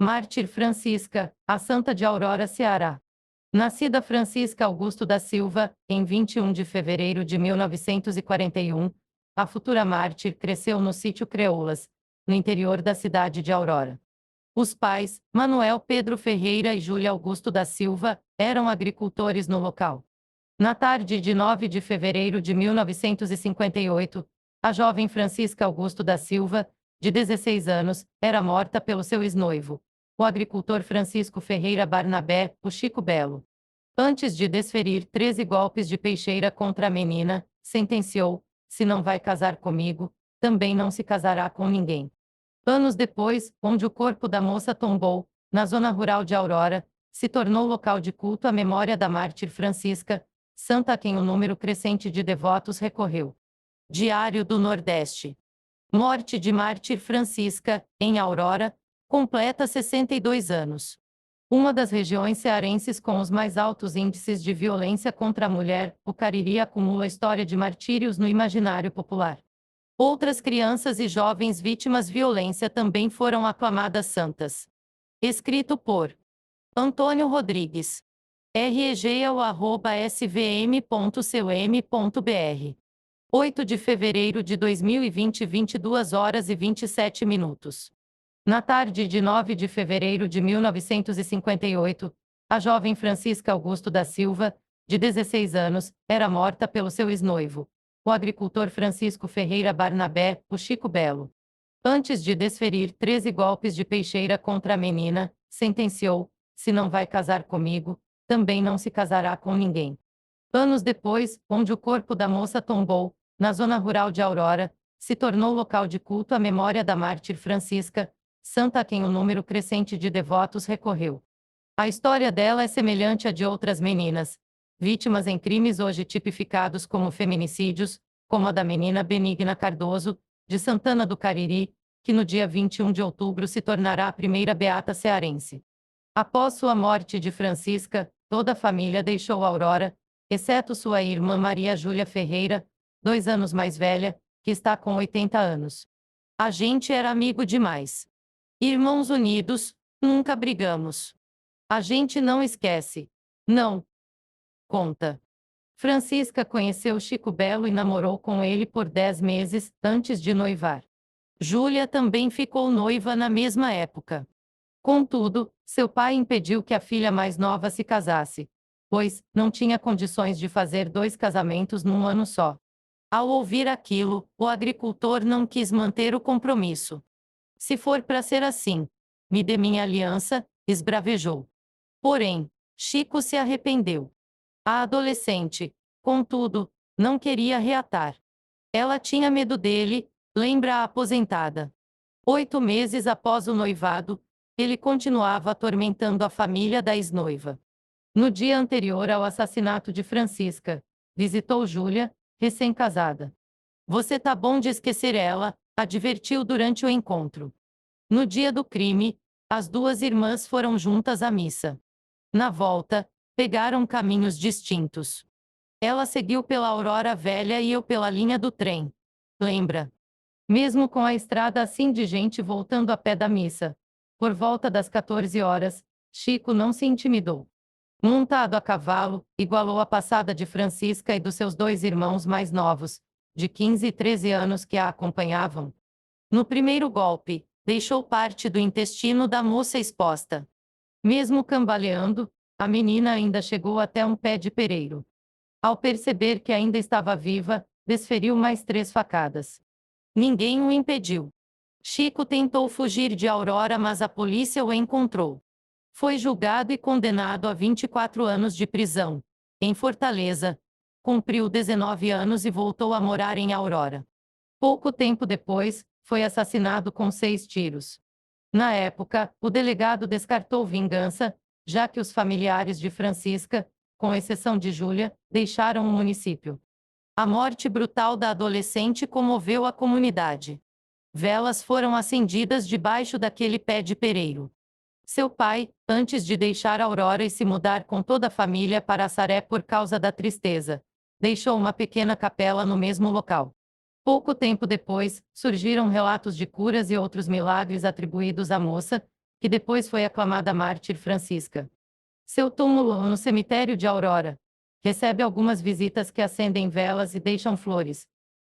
Mártir Francisca, a Santa de Aurora, Ceará. Nascida Francisca Augusto da Silva, em 21 de fevereiro de 1941, a futura mártir cresceu no sítio Creoulas, no interior da cidade de Aurora. Os pais, Manuel Pedro Ferreira e Júlia Augusto da Silva, eram agricultores no local. Na tarde de 9 de fevereiro de 1958, a jovem Francisca Augusto da Silva, de 16 anos, era morta pelo seu ex-noivo, o agricultor Francisco Ferreira Barnabé, o Chico Belo. Antes de desferir 13 golpes de peixeira contra a menina, sentenciou: se não vai casar comigo, também não se casará com ninguém. Anos depois, onde o corpo da moça tombou, na zona rural de Aurora, se tornou local de culto à memória da mártir Francisca, santa a quem o número crescente de devotos recorreu. Diário do Nordeste. Morte de mártir Francisca, em Aurora, completa 62 anos. Uma das regiões cearenses com os mais altos índices de violência contra a mulher, o Cariri acumula história de martírios no imaginário popular. Outras crianças e jovens vítimas de violência também foram aclamadas santas. Escrito por Antônio Rodrigues. regeo@svm.com.br. 8 de fevereiro de 2020, 22 horas e 27 minutos. Na tarde de 9 de fevereiro de 1958, a jovem Francisca Augusto da Silva, de 16 anos, era morta pelo seu ex-noivo, o agricultor Francisco Ferreira Barnabé, o Chico Belo. Antes de desferir 13 golpes de peixeira contra a menina, sentenciou: se não vai casar comigo, também não se casará com ninguém. Anos depois, onde o corpo da moça tombou, na zona rural de Aurora, se tornou local de culto à memória da mártir Francisca, santa a quem o número crescente de devotos recorreu. A história dela é semelhante à de outras meninas, vítimas em crimes hoje tipificados como feminicídios, como a da menina Benigna Cardoso, de Santana do Cariri, que no dia 21 de outubro se tornará a primeira beata cearense. Após sua morte de Francisca, toda a família deixou Aurora, exceto sua irmã Maria Júlia Ferreira, 2 anos mais velha, que está com 80 anos. A gente era amigo demais. Irmãos unidos, nunca brigamos. A gente não esquece. Não. Conta. Francisca conheceu Chico Belo e namorou com ele por 10 meses, antes de noivar. Júlia também ficou noiva na mesma época. Contudo, seu pai impediu que a filha mais nova se casasse, pois não tinha condições de fazer 2 casamentos num ano só. Ao ouvir aquilo, o agricultor não quis manter o compromisso. Se for para ser assim, me dê minha aliança, esbravejou. Porém, Chico se arrependeu. A adolescente, contudo, não queria reatar. Ela tinha medo dele, lembra a aposentada. 8 meses após o noivado, ele continuava atormentando a família da ex-noiva. No dia anterior ao assassinato de Francisca, visitou Júlia, recém-casada. Você tá bom de esquecer ela, advertiu durante o encontro. No dia do crime, as 2 irmãs foram juntas à missa. Na volta, pegaram caminhos distintos. Ela seguiu pela Aurora Velha e eu pela linha do trem. Lembra? Mesmo com a estrada assim de gente voltando a pé da missa, por volta das 14 horas, Chico não se intimidou. Montado a cavalo, igualou a passada de Francisca e dos seus 2 irmãos mais novos, de 15 e 13 anos que a acompanhavam. No primeiro golpe, deixou parte do intestino da moça exposta. Mesmo cambaleando, a menina ainda chegou até um pé de pereiro. Ao perceber que ainda estava viva, desferiu mais 3 facadas. Ninguém o impediu. Chico tentou fugir de Aurora, mas a polícia o encontrou. Foi julgado e condenado a 24 anos de prisão, em Fortaleza. Cumpriu 19 anos e voltou a morar em Aurora. Pouco tempo depois, foi assassinado com 6 tiros. Na época, o delegado descartou vingança, já que os familiares de Francisca, com exceção de Júlia, deixaram o município. A morte brutal da adolescente comoveu a comunidade. Velas foram acendidas debaixo daquele pé de pereiro. Seu pai, antes de deixar Aurora e se mudar com toda a família para Assaré por causa da tristeza, deixou uma pequena capela no mesmo local. Pouco tempo depois, surgiram relatos de curas e outros milagres atribuídos à moça, que depois foi aclamada mártir Francisca. Seu túmulo, no cemitério de Aurora, recebe algumas visitas que acendem velas e deixam flores.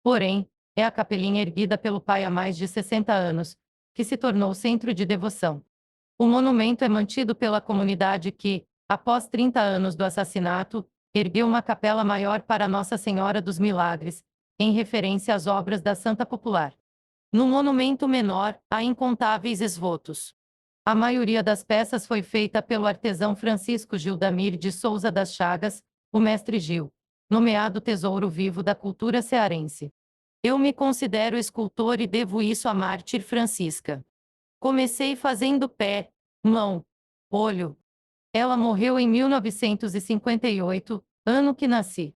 Porém, é a capelinha erguida pelo pai há mais de 60 anos, que se tornou centro de devoção. O monumento é mantido pela comunidade que, após 30 anos do assassinato, ergueu uma capela maior para Nossa Senhora dos Milagres, em referência às obras da Santa Popular. No monumento menor, há incontáveis esvotos. A maioria das peças foi feita pelo artesão Francisco Gildamir de Souza das Chagas, o Mestre Gil, nomeado Tesouro Vivo da Cultura Cearense. Eu me considero escultor e devo isso à mártir Francisca. Comecei fazendo pé, mão, olho. Ela morreu em 1958, ano que nasci.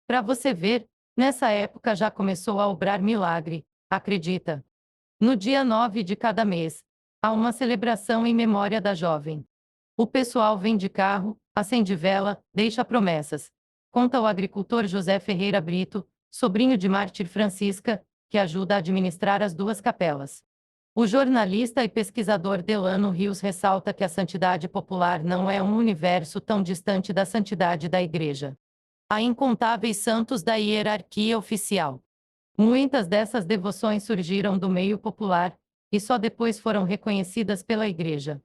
Para você ver, nessa época já começou a obrar milagre, acredita? No dia 9 de cada mês, há uma celebração em memória da jovem. O pessoal vem de carro, acende vela, deixa promessas. Conta o agricultor José Ferreira Brito, sobrinho de mártir Francisca, que ajuda a administrar as duas capelas. O jornalista e pesquisador Delano Rios ressalta que a santidade popular não é um universo tão distante da santidade da Igreja. Há incontáveis santos da hierarquia oficial. Muitas dessas devoções surgiram do meio popular, e só depois foram reconhecidas pela Igreja.